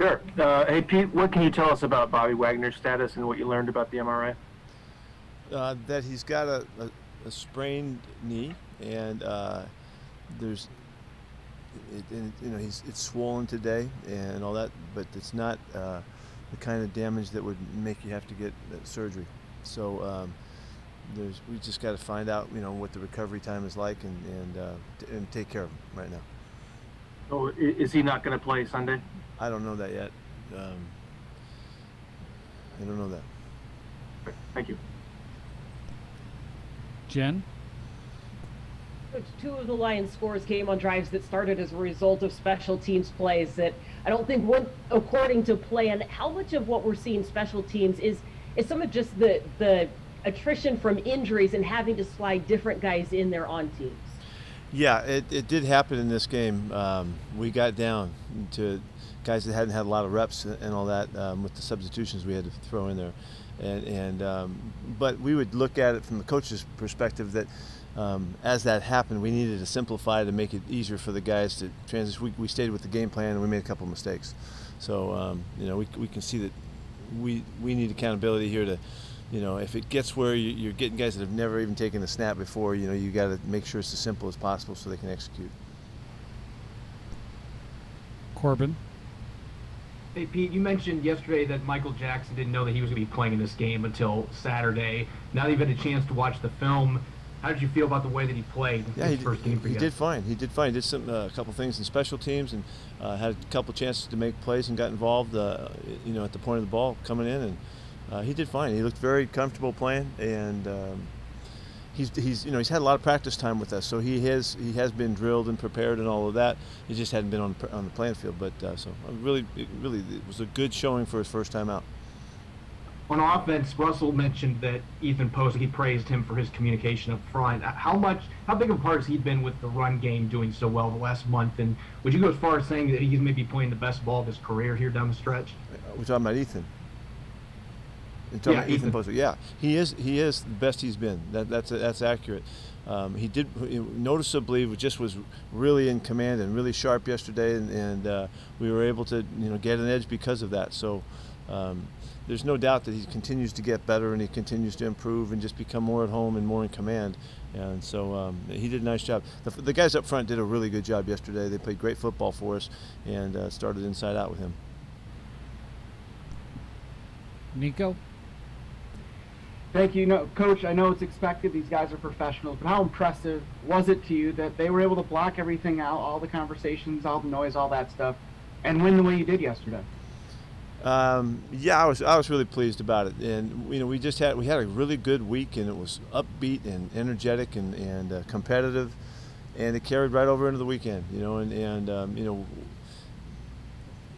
Sure. Hey, Pete, what can you tell us about Bobby Wagner's status and what you learned about the MRI? That he's got a sprained knee, and there's it's swollen today and all that, but it's not the kind of damage that would make you have to get surgery. So we just got to find out what the recovery time is like and take care of him right now. So is he not going to play Sunday? I don't know that yet. I don't know that. Okay, thank you. Jen? Coach, two of the Lions' scores came on drives that started as a result of special teams plays that I don't think went according to plan. How much of what we're seeing special teams is some of just the attrition from injuries and having to slide different guys in there on teams? Yeah, it did happen in this game. We got down to guys that hadn't had a lot of reps and all that with the substitutions we had to throw in there. But we would look at it from the coach's perspective that as that happened, we needed to simplify to make it easier for the guys to transition. We stayed with the game plan and we made a couple of mistakes. So we can see that we need accountability here to. If it gets where you're getting guys that have never even taken a snap before, you got to make sure it's as simple as possible so they can execute. Corbin? Hey, Pete, you mentioned yesterday that Michael Jackson didn't know that he was going to be playing in this game until Saturday. Now that you've had a chance to watch the film, how did you feel about the way that he played in his first game for you? He did fine. He did fine. He did a couple things in special teams and had a couple chances to make plays and got involved, at the point of the ball coming in, and he did fine. He looked very comfortable playing, and he's had a lot of practice time with us, so he has been drilled and prepared and all of that. He just hadn't been on the playing field, but so it was a good showing for his first time out. On offense, Russell mentioned that Ethan Post, he praised him for his communication up front. How big of a part has he been with the run game doing so well the last month? And would you go as far as saying that he's maybe playing the best ball of his career here down the stretch? We're talking about Ethan. Ethan Post. Yeah, he is the best he's been. That's accurate. He did noticeably was really in command and really sharp yesterday, and we were able to get an edge because of that. So there's no doubt that he continues to get better and he continues to improve and just become more at home and more in command. And so he did a nice job. The guys up front did a really good job yesterday. They played great football for us and started inside out with him. Nico? Thank you. Coach, I know it's expected. These guys are professionals, but how impressive was it to you that they were able to block everything out, all the conversations, all the noise, all that stuff, and win the way you did yesterday? Yeah, I was really pleased about it, and we had a really good week, and it was upbeat and energetic and competitive, and it carried right over into the weekend.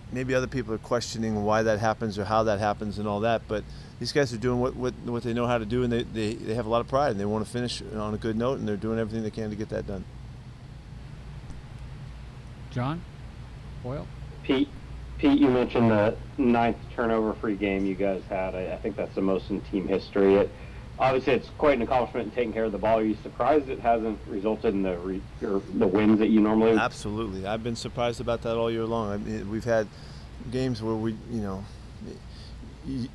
Maybe other people are questioning why that happens or how that happens and all that, but these guys are doing what they know how to do, and they have a lot of pride, and they want to finish on a good note, and they're doing everything they can to get that done. John? Boyle? Pete, you mentioned the 9th turnover-free game you guys had. I think that's the most in team history. Obviously, it's quite an accomplishment in taking care of the ball. Are you surprised it hasn't resulted in the wins that you normally would? Absolutely. I've been surprised about that all year long. I mean, we've had games where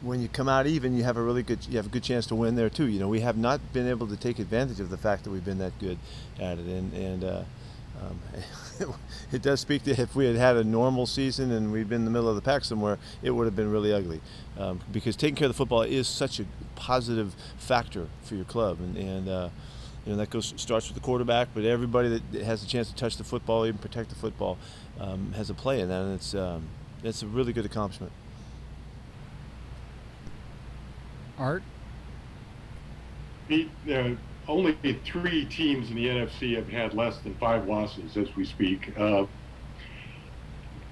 when you come out even, you have a good chance to win there too. We have not been able to take advantage of the fact that we've been that good at it, and it does speak to if we had had a normal season and we'd been in the middle of the pack somewhere, it would have been really ugly. Because taking care of the football is such a positive factor for your club, and that starts with the quarterback, but everybody that has a chance to touch the football, even protect the football, has a play in that, and it's a really good accomplishment. Art? Pete, only 3 teams in the NFC have had less than 5 losses as we speak.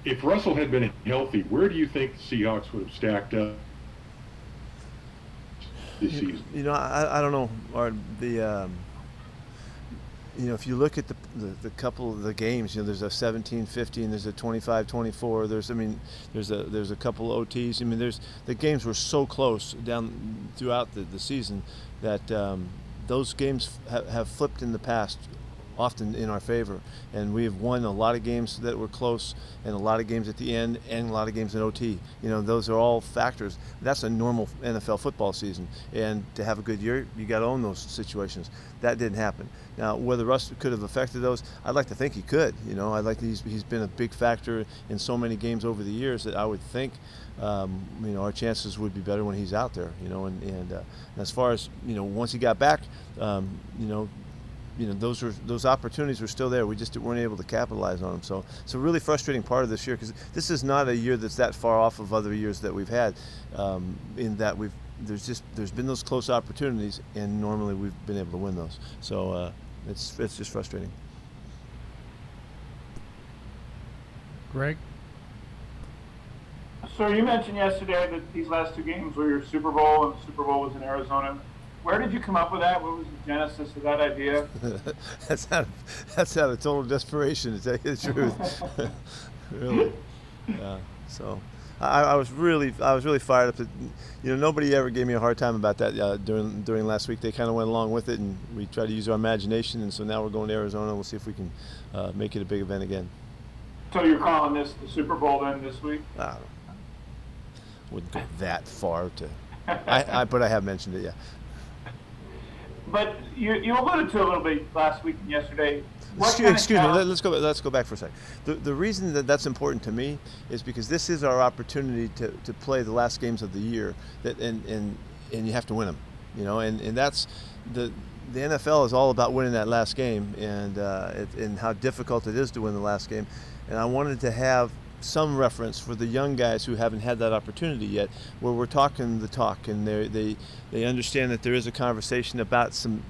If Russell had been healthy, where do you think the Seahawks would have stacked up this season? I don't know, Art. If you look at the couple of the games, there's a 17-15, there's a 25-24. There's a couple of OTs. The games were so close down throughout the season that those games have flipped in the past often in our favor, and we have won a lot of games that were close, and a lot of games at the end, and a lot of games in OT. Those are all factors. That's a normal NFL football season, and to have a good year, you got to own those situations. That didn't happen. Now, whether Russ could have affected those, I'd like to think he could. I'd like he's been a big factor in so many games over the years that I would think, our chances would be better when he's out there. And as far as once he got back, those opportunities were still there. We just weren't able to capitalize on them. So it's a really frustrating part of this year, because this is not a year that's that far off of other years that we've had. In that there's been those close opportunities, and normally we've been able to win those. So it's just frustrating. Greg? So you mentioned yesterday that these last two games were your Super Bowl, and the Super Bowl was in Arizona. Where did you come up with that? What was the genesis of that idea? That's out of total desperation, to tell you the truth. Really. So I was really fired up. Nobody ever gave me a hard time about that during last week. They kind of went along with it, and we tried to use our imagination. And so now we're going to Arizona, and we'll see if we can make it a big event again. So you're calling this the Super Bowl then this week? I don't know. Wouldn't go that far but I have mentioned it, yeah. But you alluded to a little bit last week and yesterday. Excuse me. Let's go back for a second. The reason that's important to me is because this is our opportunity to play the last games of the year, and you have to win them. And that's the NFL is all about winning that last game, and how difficult it is to win the last game. And I wanted to have some reference for the young guys who haven't had that opportunity yet, where we're talking the talk, and they understand that there is a conversation about some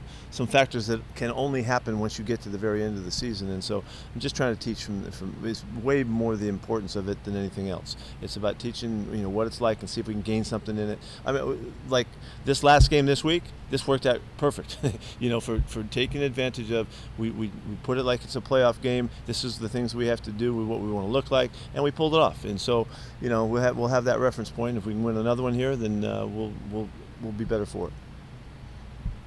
factors that can only happen once you get to the very end of the season. And so I'm just trying to teach from it's way more the importance of it than anything else. It's about teaching what it's like, and see if we can gain something in it. I mean, like this last game this week, this worked out perfect. For taking advantage of, we put it like it's a playoff game. This is the things we have to do with what we want to look like, and we pulled it off. And so we'll have that reference point. If we can win another one here, then we'll be better for it.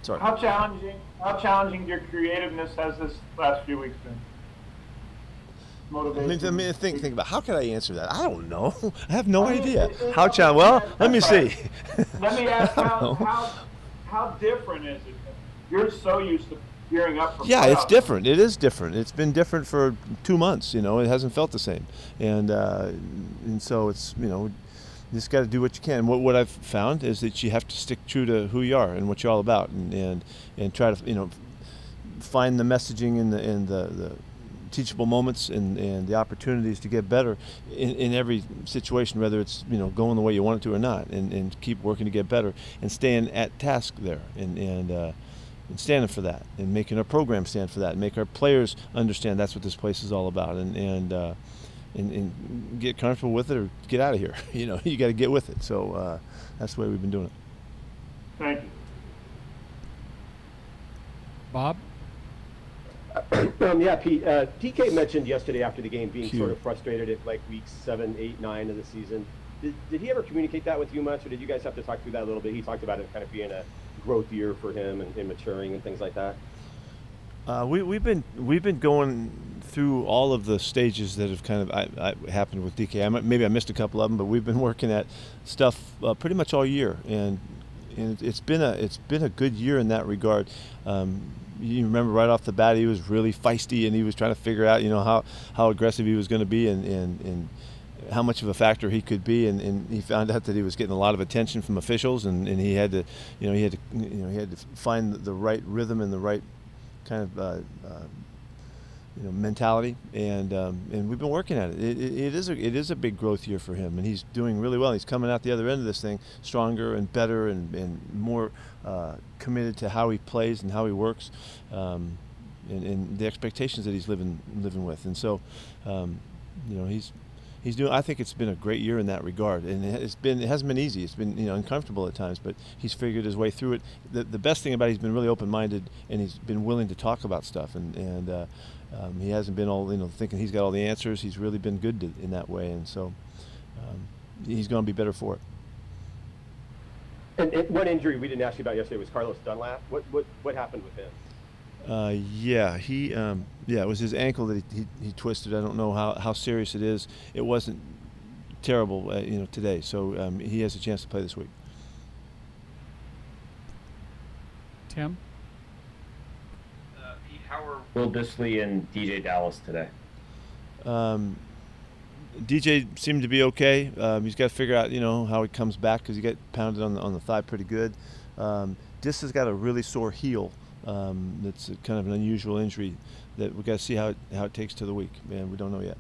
Sorry. How challenging your creativeness has this last few weeks been? Motivation. I mean, think about, how can I answer that? I don't know. I have no idea. How challenging? Well, let me see. Let me ask, how different is it? You're so used to gearing up for Yeah, playoffs. it's different. It is different. It's been different for 2 months. It hasn't felt the same, and so it's you just got to do what you can. What I've found is that you have to stick true to who you are and what you're all about, and try to find the messaging and the teachable moments and the opportunities to get better in every situation, whether it's going the way you want it to or not, and keep working to get better and staying at task there, and standing for that, and making our program stand for that, and make our players understand that's what this place is all about, and get comfortable with it or get out of here. You got to get with it. So that's the way we've been doing it. Thank you. Bob? Yeah, Pete. DK mentioned yesterday after the game being Cute. sort of frustrated at like weeks 7, 8, 9 of the season. Did he ever communicate that with you much, or did you guys have to talk through that a little bit? He talked about it kind of being a growth year for him and maturing and things like that. We've been going through all of the stages that have kind of happened with DK. Maybe I missed a couple of them, but we've been working at stuff pretty much all year, and it's been a good year in that regard. You remember right off the bat, he was really feisty, and he was trying to figure out how aggressive he was going to be, and how much of a factor he could be, and he found out that he was getting a lot of attention from officials, and he had to find the right rhythm and the right kind of mentality, and we've been working at it. It is a big growth year for him, and he's doing really well. He's coming out the other end of this thing stronger and better and more committed to how he plays and how he works, and the expectations that he's living with. And so, he's doing. I think it's been a great year in that regard, and it hasn't been easy. It's been uncomfortable at times, but he's figured his way through it. The best thing about it, he's been really open-minded, and he's been willing to talk about stuff, and he hasn't been all thinking he's got all the answers. He's really been good in that way, and so he's going to be better for it. And one injury we didn't ask you about yesterday was Carlos Dunlap. What happened with him? Yeah, it was his ankle that he twisted. I don't know how serious it is. It wasn't terrible, today. So he has a chance to play this week. Tim? Pete, how are Will Dissly and DJ Dallas today? DJ seemed to be okay. He's got to figure out, how he comes back because he got pounded on the thigh pretty good. Dis has got a really sore heel. That's kind of an unusual injury that we've got to see how it takes to the week, and we don't know yet.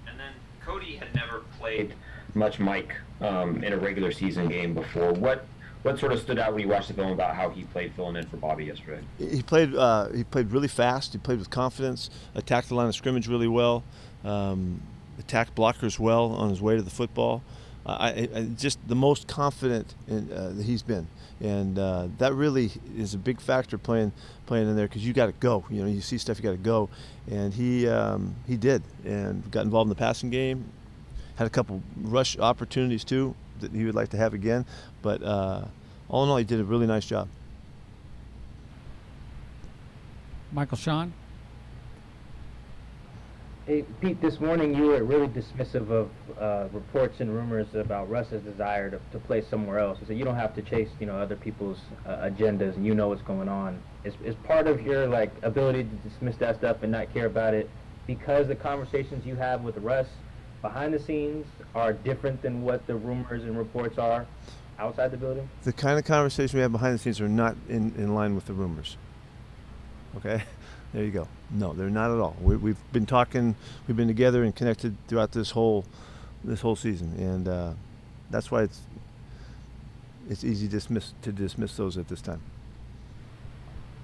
And then Cody had never played much Mike in a regular season game before. What sort of stood out when you watched the film about how he played filling in for Bobby yesterday? He played really fast. He played with confidence, attacked the line of scrimmage really well, attacked blockers well on his way to the football. I just the most confident that he's been, and that really is a big factor playing in there because you got to go. You see stuff, you got to go, and he did, and got involved in the passing game. Had a couple rush opportunities too that he would like to have again, but all in all, he did a really nice job. Michael Sean? Hey, Pete, this morning you were really dismissive of reports and rumors about Russ's desire to play somewhere else. So you don't have to chase, other people's agendas, and you know what's going on. Is part of your ability to dismiss that stuff and not care about it because the conversations you have with Russ behind the scenes are different than what the rumors and reports are outside the building? The kind of conversation we have behind the scenes are not in line with the rumors. Okay? There you go. No, they're not at all. We've been talking, we've been together and connected throughout this whole season, and that's why it's easy to dismiss those at this time.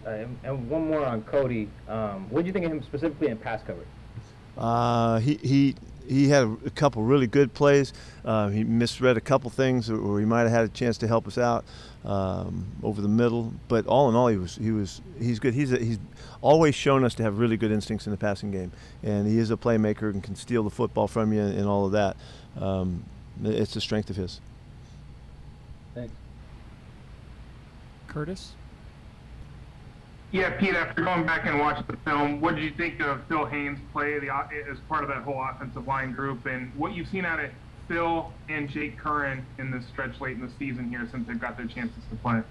And one more on Cody. What did you think of him specifically in pass coverage? He had a couple really good plays. He misread a couple things where he might have had a chance to help us out over the middle. But all in all, he's good. He's always shown us to have really good instincts in the passing game, and he is a playmaker and can steal the football from you and all of that. It's a strength of his. Thanks. Curtis? Yeah, Pete, after going back and watching the film, what did you think of Phil Haynes' play as part of that whole offensive line group, and what you've seen out of Phil and Jake Curran in this stretch late in the season here since they've got their chances to play?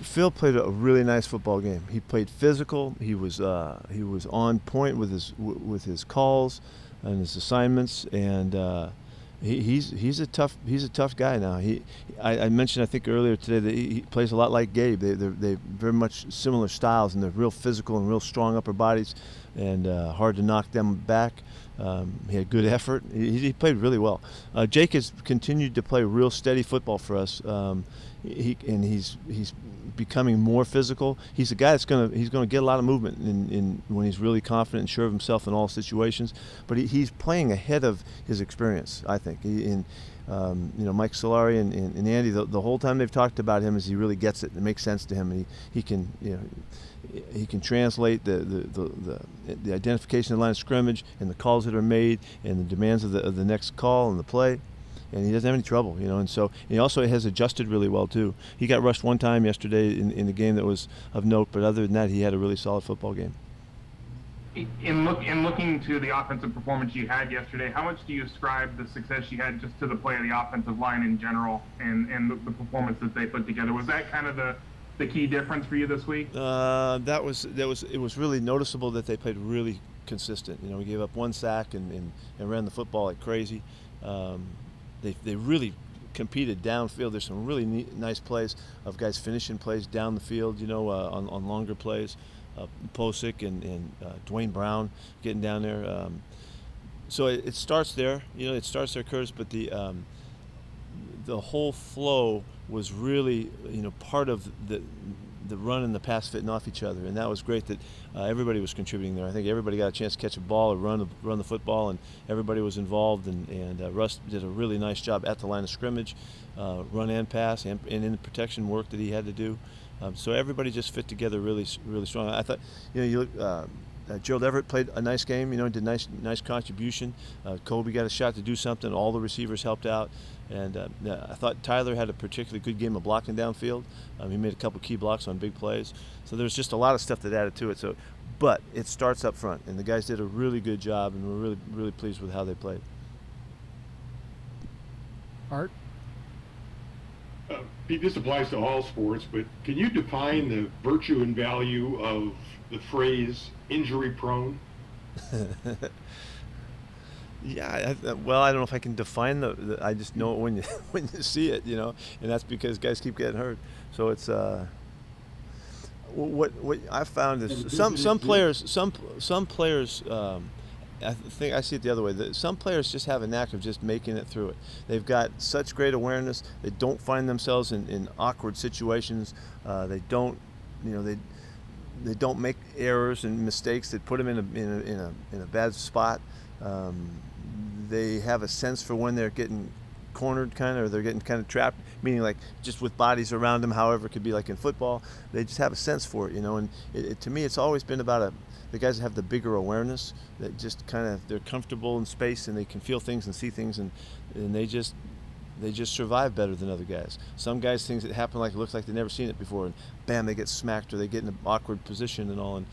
Phil played a really nice football game. He played physical. He was on point with his calls and his assignments, and he's a tough guy now. I mentioned I think earlier today that he plays a lot like Gabe. They very much similar styles, and they're real physical and real strong upper bodies, and hard to knock them back. He had good effort. He played really well. Jake has continued to play real steady football for us. He's becoming more physical. He's a guy that's gonna get a lot of movement in when he's really confident and sure of himself in all situations. But he's playing ahead of his experience, I think. Mike Solari and Andy, the whole time they've talked about him is he really gets it. It makes sense to him. He can translate the identification of the line of scrimmage and the calls that are made and the demands of the next call and the play, and he doesn't have any trouble, and so he also has adjusted really well too. He got rushed one time yesterday in a game that was of note, but other than that, he had a really solid football game. In looking to the offensive performance you had yesterday, how much do you ascribe the success you had just to the play of the offensive line in general and the performance that they put together? Was that kind of the key difference for you this week? It was really noticeable that they played really consistent. We gave up one sack and ran the football like crazy. They really competed downfield. There's some really nice plays of guys finishing plays down the field, on longer plays. Posick and Dwayne Brown getting down there. So it starts there. It starts there, Curtis, but the whole flow was really, part of the run and the pass fitting off each other, and that was great that everybody was contributing there. I think everybody got a chance to catch a ball or run the football, and everybody was involved, and Russ did a really nice job at the line of scrimmage, run and pass, and in the protection work that he had to do. So everybody just fit together really, really strong. I thought, you look, Gerald Everett played a nice game, did nice contribution. Kobe got a shot to do something. All the receivers helped out. And I thought Tyler had a particularly good game of blocking downfield. He made a couple key blocks on big plays. So there's just a lot of stuff that added to it. But it starts up front, and the guys did a really good job, and we're really, really pleased with how they played. Art? Pete, this applies to all sports, but can you define the virtue and value of the phrase injury prone? Yeah, well, I don't know if I can define I just know it when you when you see it, and that's because guys keep getting hurt. So it's what I found is some players I think I see it the other way. Some players just have a knack of just making it through it. They've got such great awareness. They don't find themselves in awkward situations. They don't, they don't make errors and mistakes that put them in a bad spot. They have a sense for when they're getting cornered or they're getting kind of trapped, meaning like just with bodies around them, however it could be like in football. They just have a sense for it, and to me it's always been about the guys that have the bigger awareness, that just they're comfortable in space and they can feel things and see things, and they just survive better than other guys. Some guys, things that happen like it looks like they've never seen it before, and bam, they get smacked or they get in an awkward position and all, and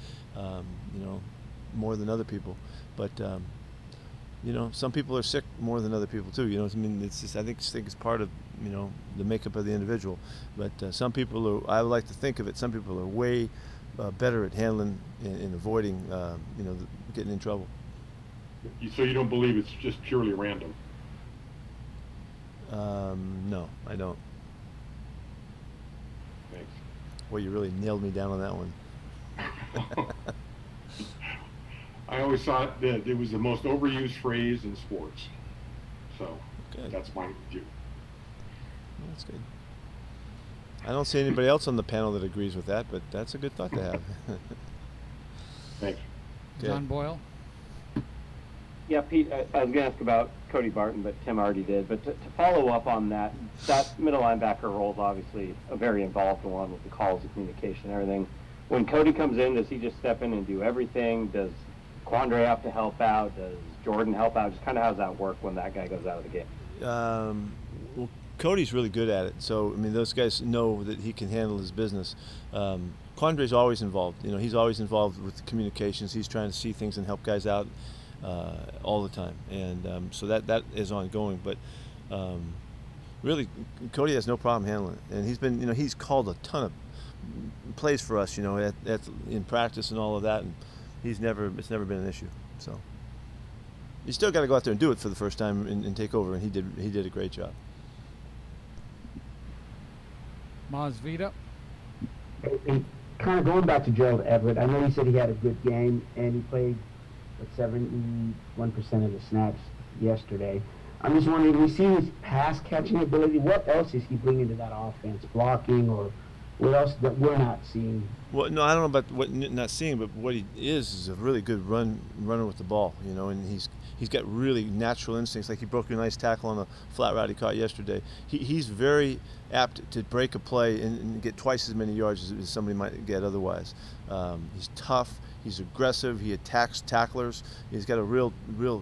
more than other people. But some people are sick more than other people too. It's just I think it's part of the makeup of the individual. But some people I would like to think of it. Some people are way better at handling and avoiding getting in trouble. So you don't believe it's just purely random? No, I don't. Thanks. Well, you really nailed me down on that one. I always thought that it was the most overused phrase in sports. So Good. That's my view. Well, that's good. I don't see anybody else on the panel that agrees with that, but that's a good thought to have. Thanks. Okay. John Boyle? Yeah, Pete, I was going to ask about Cody Barton, but Tim already did. But to follow up on that middle linebacker role is obviously a very involved one with the calls and communication and everything. When Cody comes in, does he just step in and do everything? Does Quandre have to help out? Does Jordan help out? Just kind of how does that work when that guy goes out of the game? Well, Cody's really good at it. So, those guys know that he can handle his business. Quandre's always involved. He's always involved with the communications. He's trying to see things and help guys out all the time. And so that is ongoing. But really, Cody has no problem handling it. And he's been, he's called a ton of plays for us, in practice and all of that. And it's never been an issue. So you still got to go out there and do it for the first time and take over. And he did a great job. Maz Vida? Kind of going back to Gerald Everett, I know he said he had a good game and he played 71% of the snaps yesterday. I'm just wondering, we see his pass catching ability. What else is he bringing to that offense? Blocking, or what else that we're not seeing? Well, no, I don't know about what not seeing, but what he is a really good runner with the ball, and he's got really natural instincts. Like he broke a nice tackle on a flat route he caught yesterday. He's very apt to break a play and get twice as many yards as somebody might get otherwise. He's tough. He's aggressive. He attacks tacklers. He's got a real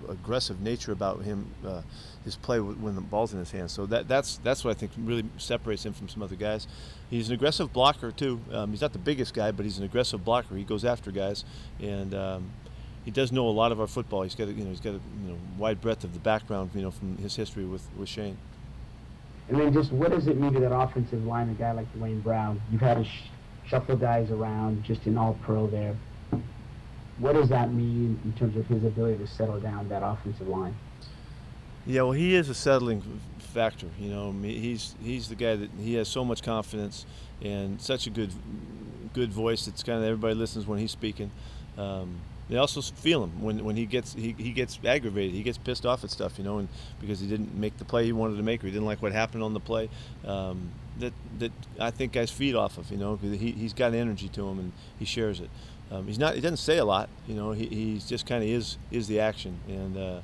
aggressive nature about him, his play when the ball's in his hands. So that's what I think really separates him from some other guys. He's an aggressive blocker too. He's not the biggest guy, but he's an aggressive blocker. He goes after guys, and he does know a lot of our football. He's got a wide breadth of the background, from his history with Shane. And then just what does it mean to that offensive line, a guy like Dwayne Brown? You've had to shuffle guys around, just an all-pro there. What does that mean in terms of his ability to settle down that offensive line? Yeah, well, he is a settling factor. He's the guy that he has so much confidence and such a good voice. It's kind of everybody listens when he's speaking. They also feel him when he gets aggravated. He gets pissed off at stuff, and because he didn't make the play he wanted to make, or he didn't like what happened on the play. That I think guys feed off of, because he's got energy to him and he shares it. He doesn't say a lot, he's just kind of is the action, and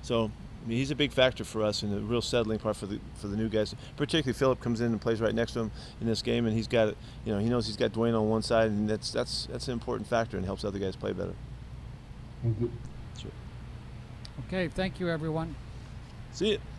so he's a big factor for us and a real settling part for the new guys. Particularly Phillip comes in and plays right next to him in this game, and he's got he knows he's got Dwayne on one side, and that's an important factor and helps other guys play better. Thank you. Sure. Okay, thank you, everyone. See you.